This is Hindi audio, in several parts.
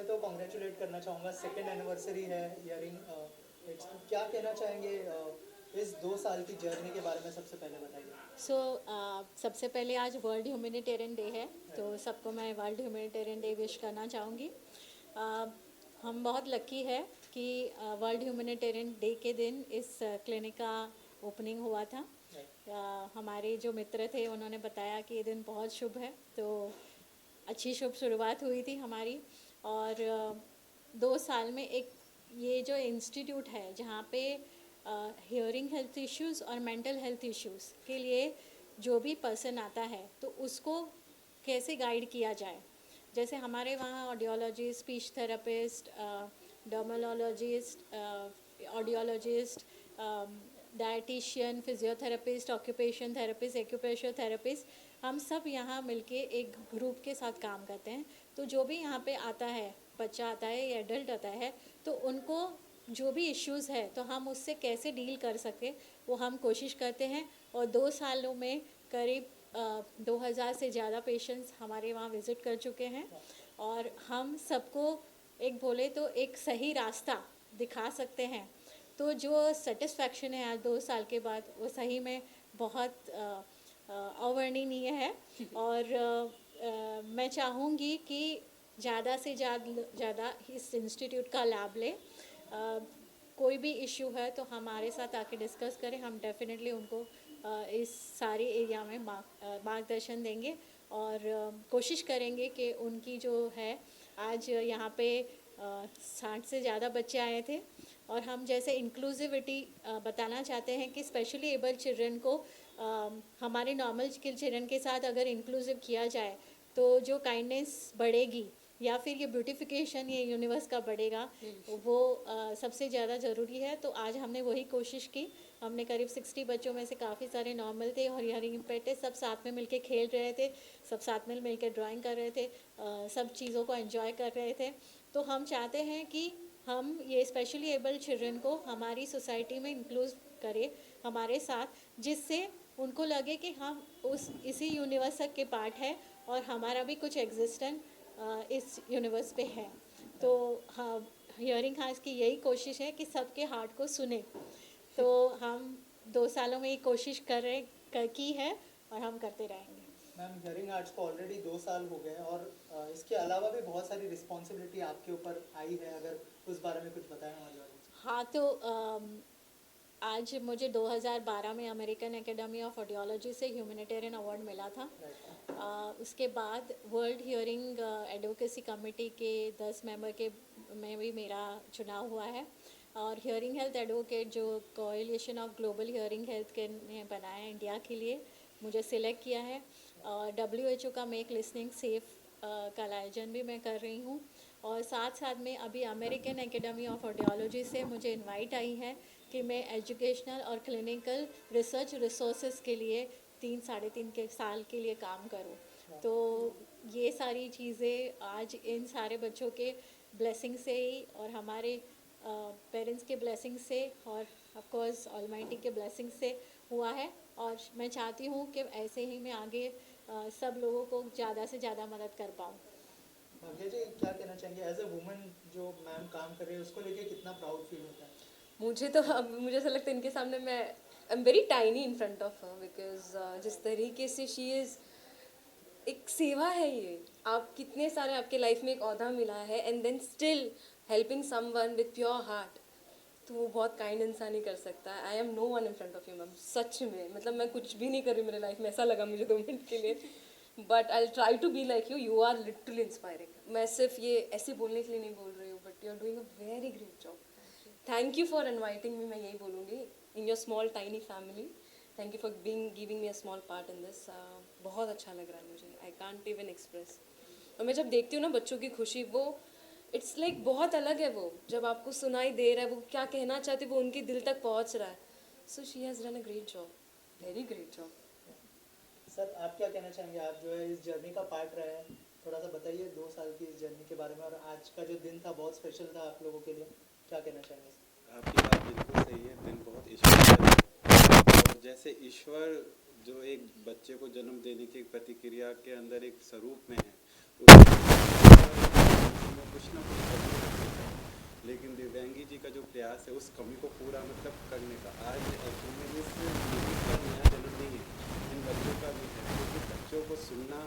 पहले तो कॉन्ग्रेचुलेट करना चाहूँगा, सेकेंड एनिवर्सरी है हियरिंग। क्या कहना चाहेंगे इस 2 साल की जर्नी के बारे में? सबसे पहले बताइए। सबसे पहले आज वर्ल्ड ह्यूमैनिटेरियन डे है, तो सबको मैं वर्ल्ड ह्यूमैनिटेरियन डे विश करना चाहूँगी। हम बहुत लकी है कि वर्ल्ड ह्यूमैनिटेरियन डे के दिन इस क्लिनिक का ओपनिंग हुआ था। हमारे जो मित्र थे उन्होंने बताया कि ये दिन बहुत शुभ है, तो अच्छी शुभ शुरुआत हुई थी हमारी। और 2 साल में एक ये जो इंस्टीट्यूट है जहाँ पे हियरिंग हेल्थ इश्यूज़ और मेंटल हेल्थ इश्यूज़ के लिए जो भी पर्सन आता है तो उसको कैसे गाइड किया जाए। जैसे हमारे वहाँ audiologist, speech therapist, dermatologist, audiologist, dietitian, physiotherapist, occupation therapist, acupressure therapist, हम सब यहाँ मिलके एक ग्रुप के साथ काम करते हैं। तो जो भी यहाँ पे आता है, बच्चा आता है या एडल्ट आता है, तो उनको जो भी इश्यूज़ है तो हम उससे कैसे डील कर सके वो हम कोशिश करते हैं। और 2 सालों में करीब 2000 से ज़्यादा पेशेंट्स हमारे वहाँ विज़िट कर चुके हैं, और हम सबको एक बोले तो एक सही रास्ता दिखा सकते हैं। तो जो सेटिस्फैक्शन है आज 2 साल के बाद, वो सही में बहुत अवर्णनीय है। और मैं चाहूँगी कि ज़्यादा से ज़्यादा इस इंस्टीट्यूट का लाभ लें। कोई भी इशू है तो हमारे साथ आके डिस्कस करें, हम डेफिनेटली उनको इस सारी एरिया में मार्गदर्शन देंगे, और कोशिश करेंगे कि उनकी जो है, आज यहाँ पे 60 से ज़्यादा बच्चे आए थे, और हम जैसे इंक्लूसिविटी बताना चाहते हैं कि स्पेशली एबल चिल्ड्रन को हमारे नॉर्मल स्किल चिल्ड्रन के साथ अगर इंक्लूसिव किया जाए तो जो काइंडनेस बढ़ेगी या फिर ये ब्यूटिफिकेशन ये यूनिवर्स का बढ़ेगा, वो सबसे ज़्यादा ज़रूरी है। तो आज हमने वही कोशिश की। हमने करीब 60 बच्चों में से काफ़ी सारे नॉर्मल थे और हियरिंग इम्पेयर्ड थे, सब साथ में मिलके खेल रहे थे, सब साथ में मिलके ड्राइंग कर रहे थे, सब चीज़ों को एंजॉय कर रहे थे। तो हम चाहते हैं कि हम ये स्पेशली एबल चिल्ड्रन को हमारी सोसाइटी में इंक्लूड करें हमारे साथ, जिससे उनको लगे कि हम इसी यूनिवर्स के पार्ट है और हमारा भी कुछ एग्जिस्टेंस इस यूनिवर्स पे है। तो हाँ, हियरिंग हार्ट्स की यही कोशिश है कि सबके हार्ट को सुने। तो हम 2 सालों में ये कोशिश की है और हम करते रहेंगे। मैम, हियरिंग आर्ट्स को ऑलरेडी 2 साल हो गए, और इसके अलावा भी बहुत सारी रिस्पॉन्सिबिलिटी आपके ऊपर आई है, अगर उस बारे में कुछ बताएं हमारे ऑडियंस। हाँ, तो आज मुझे 2012 में अमेरिकन एकेडमी ऑफ ऑडियोलॉजी से ह्यूमैनिटेरियन अवार्ड मिला था। उसके बाद वर्ल्ड हियरिंग एडवोकेसी कमेटी के 10 मेंबर के में भी मेरा चुनाव हुआ है, और हियरिंग हेल्थ एडवोकेट जो coalition of global hearing health के ने बनाया है इंडिया के लिए, मुझे सिलेक्ट किया है। और WHO का मेक लिसनिंग सेफ का आयोजन भी मैं कर रही हूँ, और साथ साथ में अभी अमेरिकन एकेडमी ऑफ ऑडियोलॉजी से मुझे इनवाइट आई है कि मैं एजुकेशनल और क्लिनिकल रिसर्च रिसोर्सेज के लिए 3-3.5 साल के लिए काम करूं। तो ये सारी चीज़ें आज इन सारे बच्चों के ब्लेसिंग से ही, और हमारे पेरेंट्स के ब्लेसिंग से, और ऑफ कोर्स ऑलमाइटी के ब्लेसिंग से हुआ है। और मैं चाहती हूँ कि ऐसे ही मैं आगे सब लोगों को ज़्यादा से ज़्यादा मदद कर पाऊँ। भाग्या जी, क्या कहना चाहेंगे एज ए वुमन जो मैम काम कर रहे हैं, उसको लेके कितना प्राउड फील होता है? मुझे ऐसा लगता है इनके सामने मैं I am very tiny in front of her, because जिस तरीके से शी इज़, एक सेवा है ये। आप कितने सारे, आपके लाइफ में एक ओहदा मिला है and then still helping someone with pure heart, तो वो बहुत काइंड इंसान ही कर सकता है। I am no one in front of you ma'am, सच में। मतलब मैं कुछ भी नहीं कर रही मेरे लाइफ में, ऐसा लगा मुझे 2 मिनट के लिए, but I try to be like you. You are literally inspiring. मैं सिर्फ ये ऐसे बोलने के लिए नहीं बोल रही हूँ, but you are doing a very great job. Thank you for inviting me, मैं यही बोलूँगी, in your small tiny family. Thank you for giving me a small part in this. बहुत अच्छा लग रहा है मुझे, आई कांट इवन एक्सप्रेस। और मैं जब देखती हूँ ना बच्चों की खुशी, वो इट्स लाइक बहुत अलग है। वो जब आपको सुनाई दे रहा है, वो क्या कहना चाहते वो उनके दिल तक पहुँच रहा है। So she has done a great job, very great job. Sir, आप क्या कहना चाहेंगे? आप जो है इस जर्नी का पार्ट रहे हैं, थोड़ा सा बताइए 2 साल की इस जर्नी के बारे में, और आज का जो दिन था बहुत स्पेशल था आप लोगों के लिए, क्या कहना चाहेंगे? आपकी बात बिल्कुल सही है, दिन बहुत ईश्वर है। और जैसे ईश्वर जो एक बच्चे को जन्म देने की प्रतिक्रिया के अंदर एक स्वरूप में है, में कुछ ना कुछ कमी रहती है, लेकिन दिव्यांगी जी का जो प्रयास है उस कमी को पूरा मतलब करने का, आज हमें इस मूवी का नया जन्म नहीं है, इन बच्चों का भी है, क्योंकि बच्चों को सुनना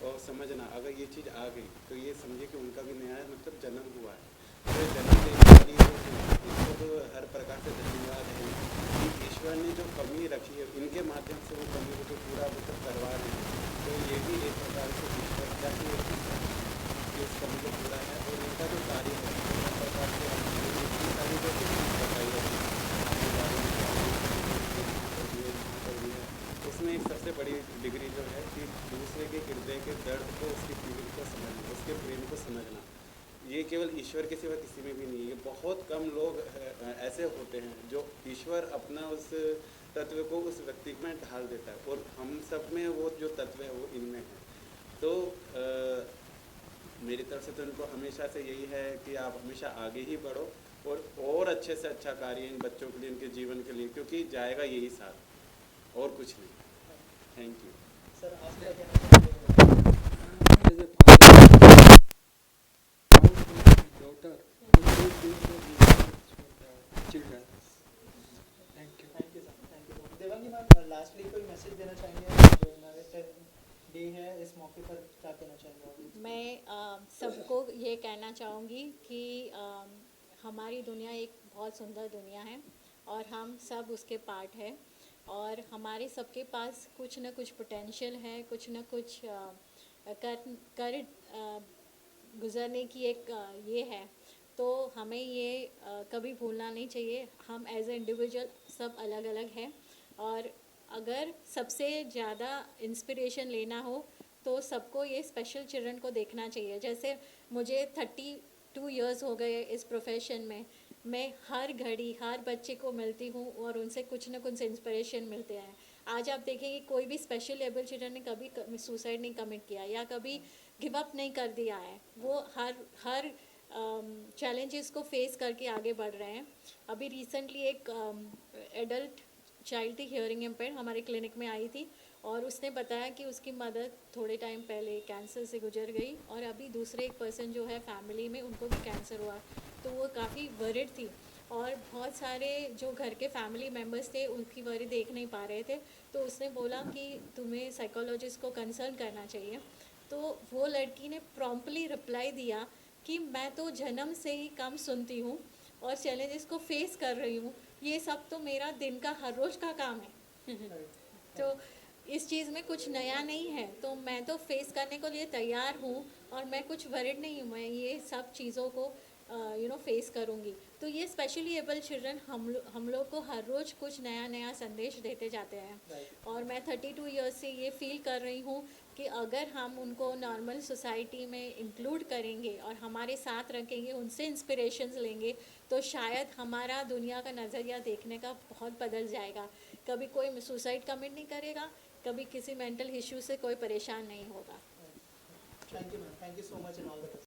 और समझना, अगर ये चीज़ आ गई तो ये समझे कि उनका भी नया मतलब जन्म हुआ है। तो ये जन्म देने वाली इसको तो हर प्रकार से धन्यवाद है कि ईश्वर ने जो कमी रखी है इनके माध्यम से वो कमी को तो पूरा मतलब करवा रहे हैं। तो ये भी एक प्रकार से ईश्वर का ही एक हिस्सा है कि उस कमी को पूरा है, और इनका जो कार्य है हर प्रकार से इतनी सारी जो बताई जाती है आपके बारे में, उसमें एक सबसे बड़ी डिग्री जो है कि दूसरे के हृदय के दर्द को, उसकी फीलिंग को समझना, उसके प्रेम को समझना, ये केवल ईश्वर के सिवा किसी में भी नहीं है। बहुत कम लोग ऐसे होते हैं जो ईश्वर अपना उस तत्व को उस व्यक्ति में ढाल देता है, और हम सब में वो जो तत्व है वो इनमें है। तो मेरी तरफ से तो इनको हमेशा से यही है कि आप हमेशा आगे ही बढ़ो और अच्छे से अच्छा कार्य इन बच्चों के लिए, इनके जीवन के लिए, क्योंकि जाएगा यही साथ और कुछ नहीं। थैंक यू सर आप क्या कहना चाहेंगे? As a father, proud to my daughter who is doing the research for the children. Thank you. Thank you sir, thank you. Devangi ma'am, lastly कोई मैसेज देना चाहेंगे जो ह्यूमैनिटेरियन डे है, इस मौके पर क्या कहना चाहेंगे आप? मैं सबको ये कहना चाहूँगी कि हमारी दुनिया एक बहुत सुंदर दुनिया है और हम सब उसके पार्ट है, और हमारे सबके पास कुछ न कुछ पोटेंशियल है, कुछ न कुछ कर गुजरने की एक ये है। तो हमें ये कभी भूलना नहीं चाहिए। हम एज ए इंडिविजुअल सब अलग अलग हैं, और अगर सबसे ज़्यादा इंस्पिरेशन लेना हो तो सबको ये स्पेशल चिल्ड्रन को देखना चाहिए। जैसे मुझे 32 इयर्स हो गए इस प्रोफेशन में, मैं हर घड़ी हर बच्चे को मिलती हूँ और उनसे कुछ ना कुछ इंस्पिरेशन मिलते हैं। आज आप देखेंगे कोई भी स्पेशल एबल चिल्ड्रन ने कभी सुसाइड नहीं कमिट किया या कभी गिव अप नहीं कर दिया है। वो हर चैलेंजेस को फेस करके आगे बढ़ रहे हैं। अभी रिसेंटली एक एडल्ट चाइल्ड थी हियरिंग इम्पेयर्ड हमारे क्लिनिक में आई थी, और उसने बताया कि उसकी मदर थोड़े टाइम पहले कैंसर से गुजर गई, और अभी दूसरे एक पर्सन जो है फैमिली में उनको भी कैंसर हुआ। तो वो काफ़ी वरिड थी, और बहुत सारे जो घर के फैमिली मेम्बर्स थे उनकी वरी देख नहीं पा रहे थे। तो उसने बोला कि तुम्हें साइकोलॉजिस्ट को कंसल्ट करना चाहिए। तो वो लड़की ने प्रॉम्प्टली रिप्लाई दिया कि मैं तो जन्म से ही कम सुनती हूँ और चैलेंजेस को फेस कर रही हूँ, ये सब तो मेरा दिन का हर रोज़ का काम है। तो इस चीज़ में कुछ नया नहीं है, तो मैं तो फेस करने को लिए तैयार हूँ, और मैं कुछ वरिड नहीं हूँ, मैं ये सब चीज़ों को फेस करूँगी। तो ये स्पेशली एबल चिल्ड्रन हम लोग को हर रोज़ कुछ नया नया संदेश देते जाते हैं। और मैं 32 इयर्स से ये फील कर रही हूँ कि अगर हम उनको नॉर्मल सोसाइटी में इंक्लूड करेंगे और हमारे साथ रखेंगे, उनसे इंस्पिरेशंस लेंगे, तो शायद हमारा दुनिया का नज़रिया देखने का बहुत बदल जाएगा। कभी कोई सुसाइड कमिट नहीं करेगा, कभी किसी मेंटल इश्यू से कोई परेशान नहीं होगा। Thank you ma'am, thank you so much and all the best.